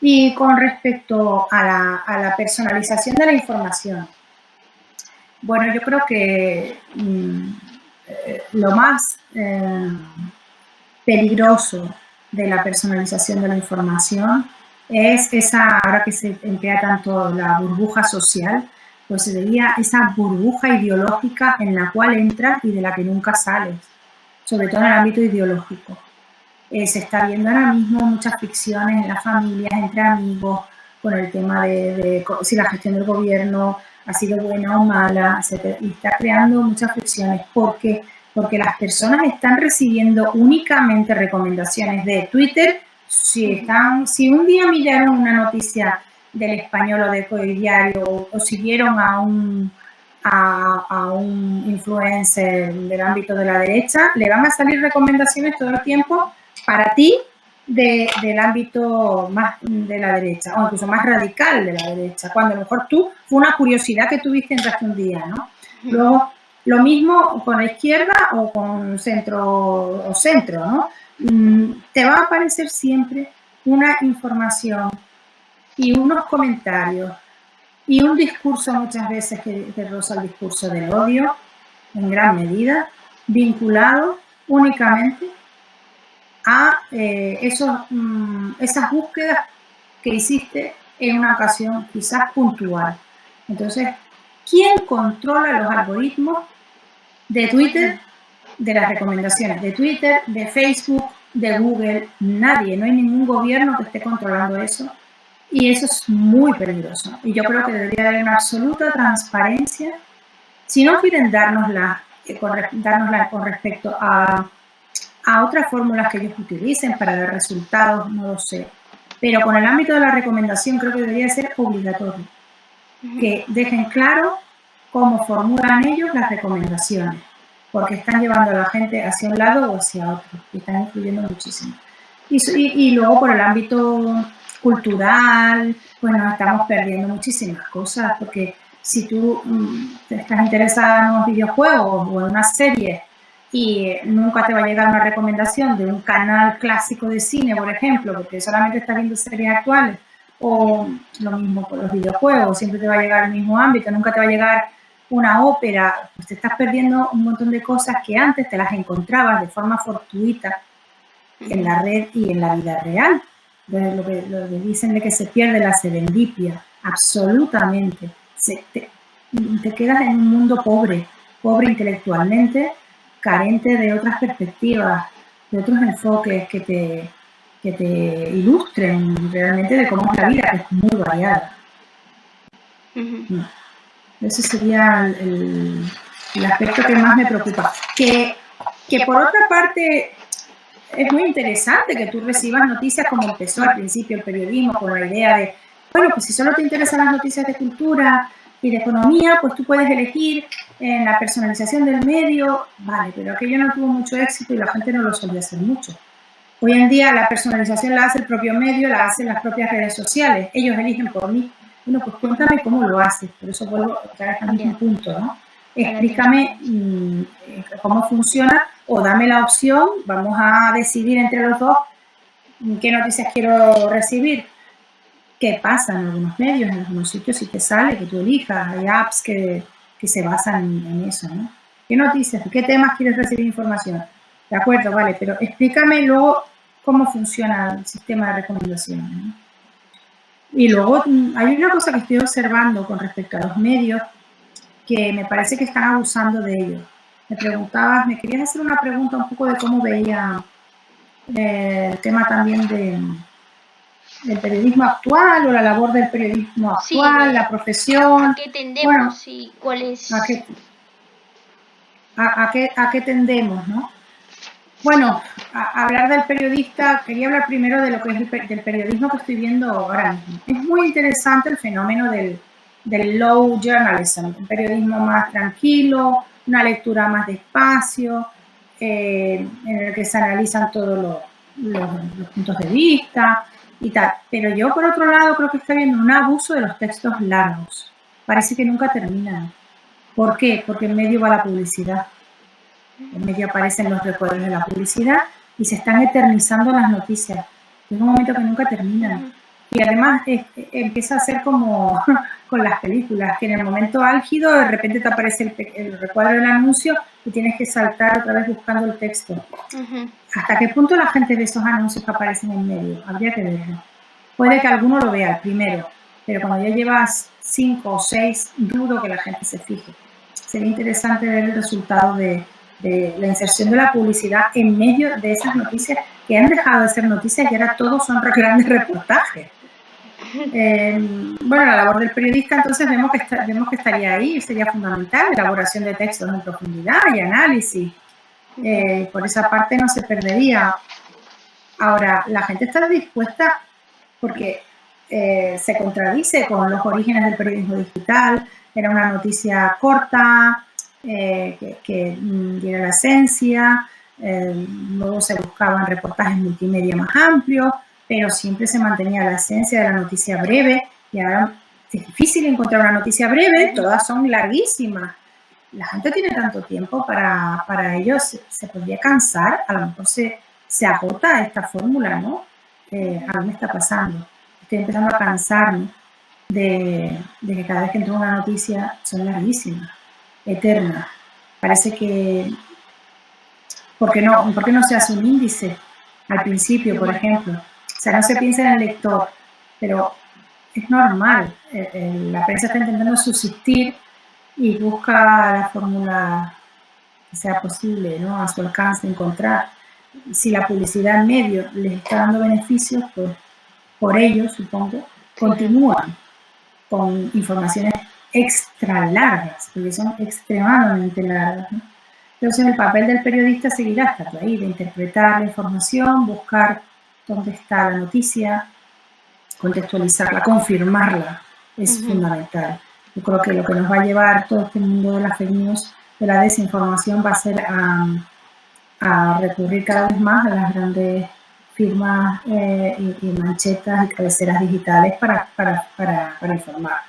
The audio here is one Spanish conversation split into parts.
Y con respecto a la personalización de la información, bueno, yo creo que lo más peligroso de la personalización de la información es esa, ahora que se emplea tanto la burbuja social, pues sería esa burbuja ideológica en la cual entras y de la que nunca sales, sobre todo en el ámbito ideológico. Se está viendo ahora mismo muchas ficciones en las familias, entre amigos, con el tema de si la gestión del gobierno ha sido buena o mala, y está creando muchas fricciones porque las personas están recibiendo únicamente recomendaciones de Twitter. Si un día miraron una noticia del Español o de Codidiario o siguieron a un influencer del ámbito de la derecha, le van a salir recomendaciones todo el tiempo para ti del ámbito más de la derecha o incluso más radical de la derecha, cuando a lo mejor fue una curiosidad que tuviste entraste un día, ¿no? Luego, lo mismo con la izquierda o con centro, ¿no? Te va a aparecer siempre una información y unos comentarios y un discurso muchas veces que roza el discurso del odio, en gran medida, vinculado únicamente a esas búsquedas que hiciste en una ocasión quizás puntual. Entonces, ¿quién controla los algoritmos de Twitter, de las recomendaciones de Twitter, de Facebook, de Google? Nadie, no hay ningún gobierno que esté controlando eso. Y eso es muy peligroso. Y yo creo que debería haber una absoluta transparencia. Si no quieren dárnosla con respecto a otras fórmulas que ellos utilicen para dar resultados, no lo sé. Pero con el ámbito de la recomendación creo que debería ser obligatorio. Que dejen claro cómo formulan ellos las recomendaciones, porque están llevando a la gente hacia un lado o hacia otro y están influyendo muchísimo. Y luego por el ámbito cultural, pues nos estamos perdiendo muchísimas cosas, porque si tú estás interesada en unos videojuegos o en una serie y nunca te va a llegar una recomendación de un canal clásico de cine, por ejemplo, porque solamente estás viendo series actuales, o lo mismo con los videojuegos, siempre te va a llegar el mismo ámbito, nunca te va a llegar una ópera, pues te estás perdiendo un montón de cosas que antes te las encontrabas de forma fortuita en la red y en la vida real. Entonces, lo que dicen de que se pierde la serendipia, absolutamente. Te quedas en un mundo pobre intelectualmente, carente de otras perspectivas, de otros enfoques que te ilustren realmente de cómo es la vida, que es muy variada. Ese sería el aspecto que más me preocupa. Que por otra parte es muy interesante que tú recibas noticias como empezó al principio el periodismo, con la idea de, bueno, pues si solo te interesan las noticias de cultura y de economía, pues tú puedes elegir en la personalización del medio, vale, pero aquello no tuvo mucho éxito y la gente no lo solía hacer mucho. Hoy en día la personalización la hace el propio medio, la hacen las propias redes sociales, ellos eligen por mí. Bueno, pues cuéntame cómo lo haces, por eso vuelvo al mismo punto, ¿no? Explícame cómo funciona o dame la opción, vamos a decidir entre los dos qué noticias quiero recibir. ¿Qué pasa en algunos medios, en algunos sitios, si te sale, que tú elijas? Hay apps que se basan en eso, ¿no? ¿Qué noticias, qué temas quieres recibir información? De acuerdo, vale, pero explícame luego cómo funciona el sistema de recomendaciones, ¿no? Y luego hay una cosa que estoy observando con respecto a los medios que me parece que están abusando de ellos. Me querías hacer una pregunta un poco de cómo veía el tema también del periodismo actual o la labor del periodismo actual, sí, la profesión. ¿A qué tendemos? Bueno, sí, ¿cuál es? ¿A qué tendemos, no? Bueno, a hablar del periodista, quería hablar primero de lo que es del periodismo que estoy viendo ahora mismo. Es muy interesante el fenómeno del low journalism, un periodismo más tranquilo, una lectura más despacio, en el que se analizan todos los puntos de vista y tal. Pero yo, por otro lado, creo que está habiendo un abuso de los textos largos. Parece que nunca terminan. ¿Por qué? Porque en medio va la publicidad. En medio aparecen los recuerdos de la publicidad y se están eternizando las noticias. Es un momento que nunca terminan. Y además empieza a ser como con las películas, que en el momento álgido de repente te aparece el recuadro del anuncio y tienes que saltar otra vez buscando el texto. ¿Hasta qué punto la gente ve esos anuncios que aparecen en medio? Habría que verlo. Puede que alguno lo vea el primero, pero cuando ya llevas 5 o 6, dudo que la gente se fije. Sería interesante ver el resultado de la inserción de la publicidad en medio de esas noticias que han dejado de ser noticias y ahora todos son grandes reportajes. Bueno, la labor del periodista entonces vemos que estaría ahí, sería fundamental, elaboración de textos en profundidad y análisis. Por esa parte no se perdería. Ahora, la gente está dispuesta porque se contradice con los orígenes del periodismo digital. Era una noticia corta, que diera la esencia, luego se buscaban reportajes multimedia más amplios, pero siempre se mantenía la esencia de la noticia breve, y ahora es difícil encontrar una noticia breve, todas son larguísimas. La gente tiene tanto tiempo para ellos, se podría cansar, a lo mejor se agota esta fórmula, ¿no? A mí me está pasando. Estoy empezando a cansarme de que cada vez que entro una noticia son larguísimas, eternas. Parece que... ¿Por qué no se hace un índice al principio, por ejemplo? O sea, no se piensa en el lector, pero es normal. La prensa está intentando subsistir y busca la fórmula que sea posible, ¿no? A su alcance encontrar. Si la publicidad en medio les está dando beneficios, pues por ello, supongo, continúan con informaciones extra largas, porque son extremadamente largas, ¿no? Entonces el papel del periodista seguirá estando ahí, de interpretar la información, buscar dónde está la noticia, contextualizarla, confirmarla, es fundamental. Yo creo que lo que nos va a llevar todo este mundo de las fake news, de la desinformación, va a ser a recurrir cada vez más a las grandes firmas y manchetas y cabeceras digitales para informar.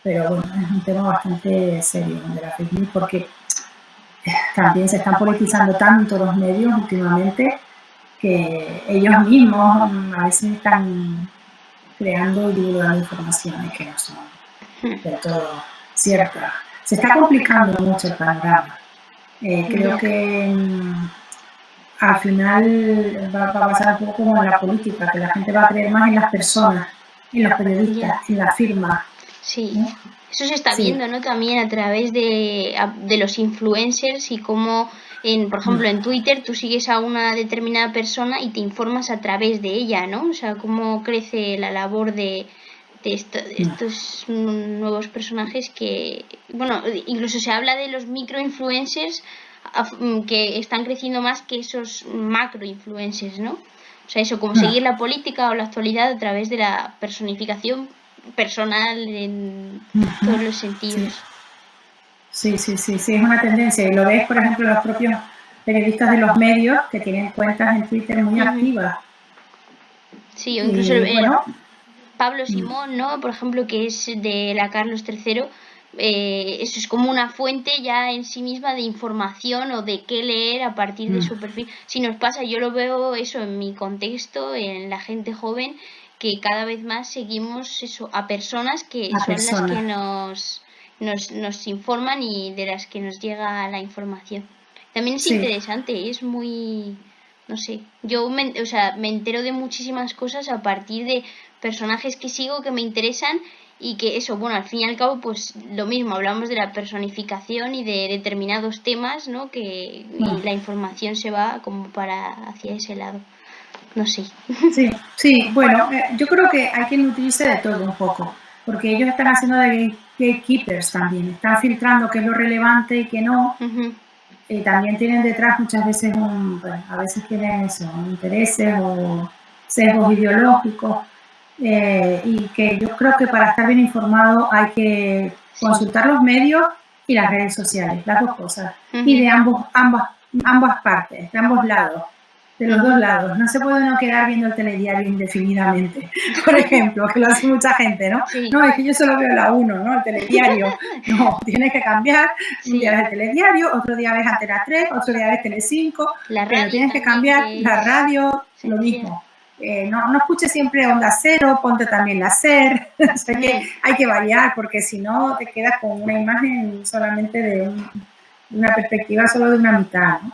Pero bueno, es un tema bastante serio de la fake news, porque también se están politizando tanto los medios últimamente que ellos mismos a veces están creando y divulgando informaciones que no son del todo ciertas. Se está complicando mucho el panorama. Creo que al final va a pasar un poco como en la política, que la gente va a creer más en las personas, en los periodistas, en las firmas. Sí, ¿no? Eso se está viendo, ¿no? También a través de los influencers y cómo, por ejemplo, en Twitter tú sigues a una determinada persona y te informas a través de ella, ¿no? O sea, cómo crece la labor de estos nuevos personajes que, bueno, incluso se habla de los microinfluencers que están creciendo más que esos macroinfluencers, ¿no? O sea, eso, como seguir la política o la actualidad a través de la personificación personal en todos los sentidos. Sí, es una tendencia. Y lo ves, por ejemplo, los propios periodistas de los medios que tienen cuentas en Twitter muy activas. Sí, o incluso Pablo Simón, ¿no? Por ejemplo, que es de la Carlos III. Eso es como una fuente ya en sí misma de información o de qué leer a partir de su perfil. Si nos pasa, yo lo veo eso en mi contexto, en la gente joven, que cada vez más seguimos eso a personas que son las que nos informan y de las que nos llega la información. También es interesante, es muy... No sé, yo me entero de muchísimas cosas a partir de personajes que sigo que me interesan y que eso, bueno, al fin y al cabo, pues lo mismo, hablamos de la personificación y de determinados temas, ¿no? Y la información se va como hacia ese lado. No sé. Sí, bueno, yo creo que hay que nutrirse de todo un poco, porque ellos están haciendo de gatekeepers también, están filtrando qué es lo relevante y qué no. También tienen detrás muchas veces a veces tienen eso, intereses o sesgos ideológicos, y que yo creo que para estar bien informado hay que consultar los medios y las redes sociales, las dos cosas, y de ambas partes, de ambos lados, de los dos lados. No se puede uno quedar viendo el telediario indefinidamente, por ejemplo, que lo hace mucha gente, ¿no? No, es que yo solo veo la 1, ¿no? El telediario. No, tienes que cambiar. Un día ves el telediario, otro día ves Antena 3, otro día ves Telecinco, pero tienes que cambiar la radio, lo mismo. no escuches siempre Onda Cero, ponte también la SER, o sea que hay que variar porque si no te quedas con una imagen solamente de una perspectiva solo de una mitad, ¿no?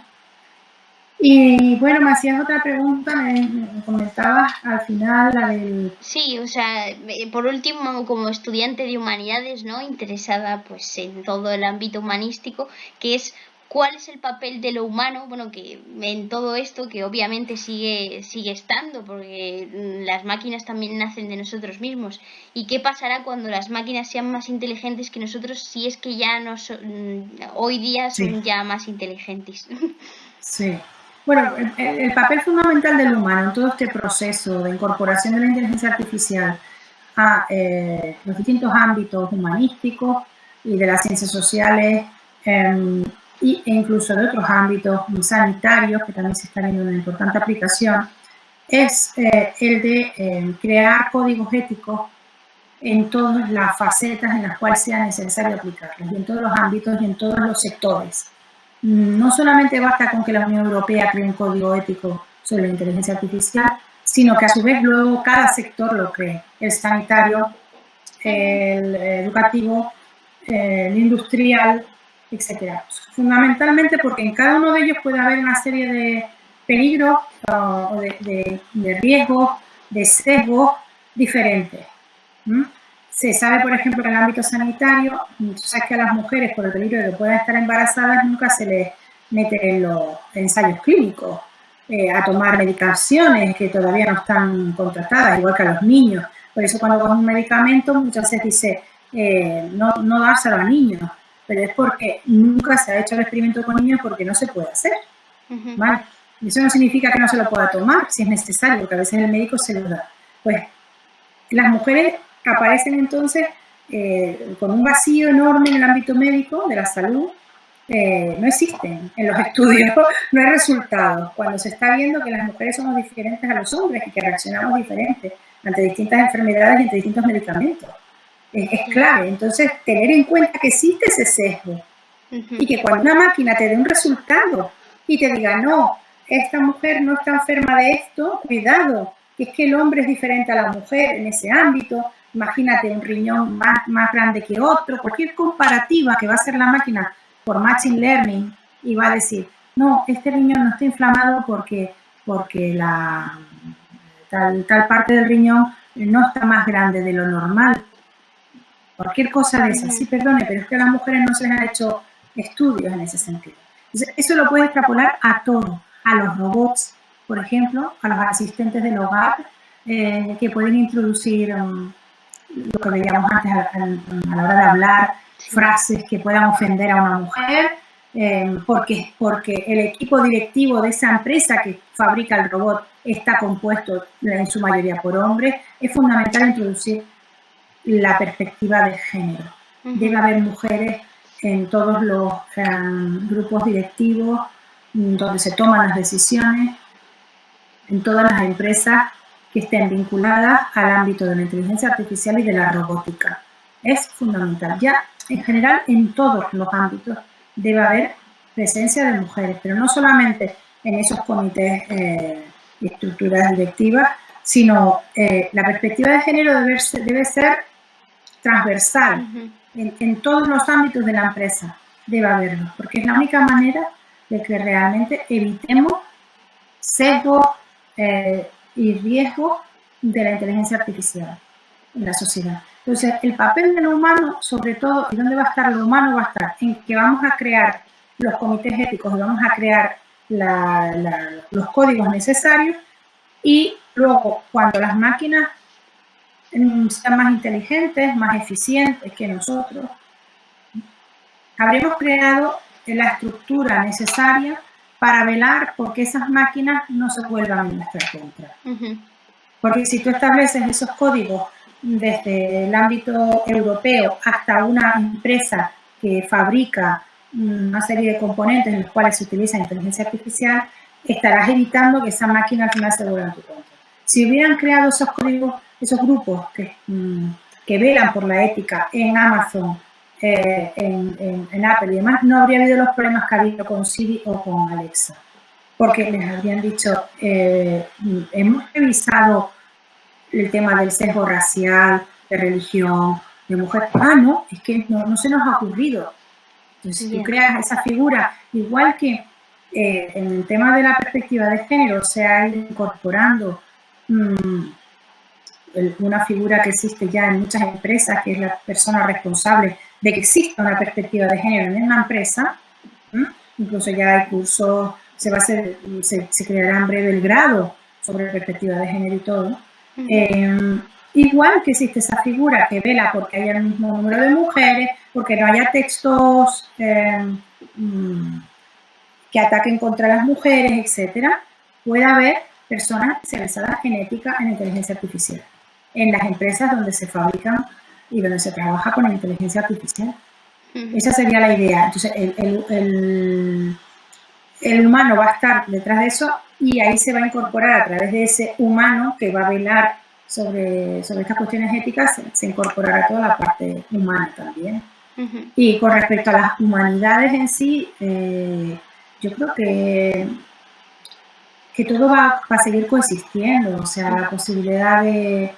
Y bueno, me hacías otra pregunta, me comentabas al final la del... Sí, o sea, por último, como estudiante de humanidades, ¿no? Interesada pues en todo el ámbito humanístico, que es cuál es el papel de lo humano, bueno, que en todo esto, que obviamente sigue estando, porque las máquinas también nacen de nosotros mismos. ¿Y qué pasará cuando las máquinas sean más inteligentes que nosotros, si es que ya no hoy día son ya más inteligentes? Sí. Bueno, el papel fundamental del humano en todo este proceso de incorporación de la inteligencia artificial a los distintos ámbitos humanísticos y de las ciencias sociales e incluso de otros ámbitos sanitarios, que también se está viendo una importante aplicación, es el de crear códigos éticos en todas las facetas en las cuales sea necesario aplicarlas, y en todos los ámbitos y en todos los sectores. No solamente basta con que la Unión Europea cree un código ético sobre la inteligencia artificial, sino que a su vez luego cada sector lo cree, el sanitario, el educativo, el industrial, etc. Fundamentalmente porque en cada uno de ellos puede haber una serie de peligros o de riesgos, de sesgos diferentes. Se sabe, por ejemplo, que en el ámbito sanitario, sabes que a las mujeres, por el peligro de que puedan estar embarazadas, nunca se les mete en los ensayos clínicos a tomar medicaciones que todavía no están contratadas, igual que a los niños. Por eso cuando cogen un medicamento muchas veces dice no dárselo a niños, pero es porque nunca se ha hecho el experimento con niños porque no se puede hacer. ¿Vale? Y eso no significa que no se lo pueda tomar si es necesario, porque a veces el médico se lo da. Pues las mujeres aparecen entonces con un vacío enorme en el ámbito médico de la salud. No existen en los estudios, no hay resultados. Cuando se está viendo que las mujeres somos diferentes a los hombres y que reaccionamos diferentes ante distintas enfermedades y ante distintos medicamentos. Es clave. Entonces, tener en cuenta que existe ese sesgo y que cuando una máquina te dé un resultado y te diga, no, esta mujer no está enferma de esto, cuidado, que es que el hombre es diferente a la mujer en ese ámbito. Imagínate un riñón más grande que otro, cualquier comparativa que va a hacer la máquina por Machine Learning y va a decir, no, este riñón no está inflamado porque la tal parte del riñón no está más grande de lo normal. Cualquier cosa de esas. Sí, perdone, pero es que a las mujeres no se les han hecho estudios en ese sentido. Entonces, eso lo puede extrapolar a todo, a los robots, por ejemplo, a los asistentes del hogar, que pueden introducir lo que veíamos antes a la hora de hablar, frases que puedan ofender a una mujer, porque el equipo directivo de esa empresa que fabrica el robot está compuesto en su mayoría por hombres. Es fundamental introducir la perspectiva de género. Debe haber mujeres en todos los grupos directivos donde se toman las decisiones, en todas las empresas que estén vinculadas al ámbito de la inteligencia artificial y de la robótica. Es fundamental. Ya en general en todos los ámbitos debe haber presencia de mujeres, pero no solamente en esos comités y estructuras directivas, sino la perspectiva de género debe ser transversal en todos los ámbitos de la empresa. Debe haberlo, porque es la única manera de que realmente evitemos sesgos y riesgos de la inteligencia artificial en la sociedad. Entonces, el papel de lo humano, sobre todo, ¿y dónde va a estar lo humano? Va a estar en que vamos a crear los comités éticos y vamos a crear los códigos necesarios, y luego, cuando las máquinas sean más inteligentes, más eficientes que nosotros, habremos creado la estructura necesaria para velar porque esas máquinas no se vuelvan en nuestra contra. Porque si tú estableces esos códigos desde el ámbito europeo hasta una empresa que fabrica una serie de componentes en los cuales se utiliza inteligencia artificial, estarás evitando que esa máquina al final se vuelva en tu contra. Si hubieran creado esos códigos, esos grupos que velan por la ética en Amazon, en Apple y demás, no habría habido los problemas que ha habido con Siri o con Alexa. porque les habrían dicho, hemos revisado el tema del sesgo racial, de religión, de mujer. Ah, no, es que no se nos ha ocurrido. Entonces, tú creas esa figura, igual que en el tema de la perspectiva de género se ha ido incorporando una figura que existe ya en muchas empresas, que es la persona responsable de que exista una perspectiva de género en una empresa. Incluso ya hay cursos, se creará en breve el grado sobre perspectiva de género y todo. Igual que existe esa figura que vela porque haya el mismo número de mujeres, porque no haya textos que ataquen contra las mujeres, etcétera, puede haber personas especializadas en ética en inteligencia artificial, en las empresas donde se fabrican y donde se trabaja con la inteligencia artificial. Esa sería la idea. Entonces, el humano va a estar detrás de eso y ahí se va a incorporar a través de ese humano que va a velar sobre estas cuestiones éticas, se incorporará toda la parte humana también. Y con respecto a las humanidades en sí, yo creo que todo va a seguir coexistiendo. O sea, la posibilidad de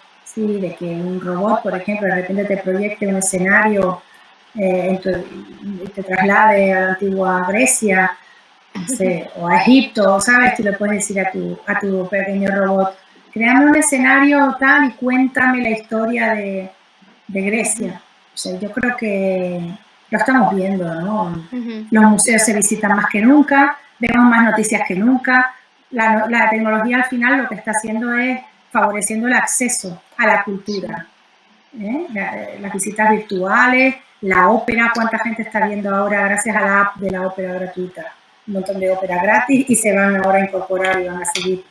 que un robot, por ejemplo, de repente te proyecte un escenario y te traslade a la antigua Grecia, no sé, o a Egipto, ¿sabes? Tú le puedes decir a tu pequeño robot, créame un escenario tal y cuéntame la historia de Grecia. O sea, yo creo que lo estamos viendo, ¿no? Los museos se visitan más que nunca, vemos más noticias que nunca. La tecnología al final lo que está haciendo es favoreciendo el acceso a la cultura. Las visitas virtuales, la ópera, cuánta gente está viendo ahora gracias a la app de la ópera gratuita, un montón de ópera gratis y se van ahora a incorporar y van a seguir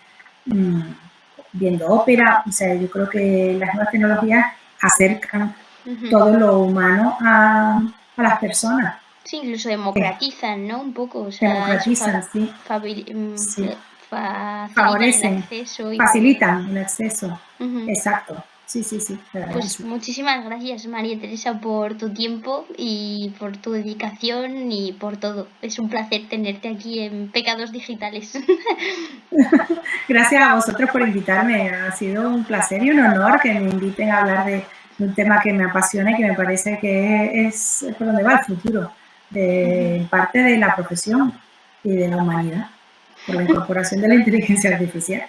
viendo ópera. O sea, yo creo que las nuevas tecnologías acercan todo lo humano a las personas. Sí, incluso democratizan, ¿no? Un poco, o sea, democratizan, sí. Favorecen el acceso. Facilitan el acceso, exacto. Sí. Pues muchísimas gracias, María Teresa, por tu tiempo y por tu dedicación y por todo. Es un placer tenerte aquí en Pecados Digitales. Gracias a vosotros por invitarme. Ha sido un placer y un honor que me inviten a hablar de un tema que me apasiona y que me parece que es por donde va el futuro de parte de la profesión y de la humanidad, por la incorporación de la inteligencia artificial.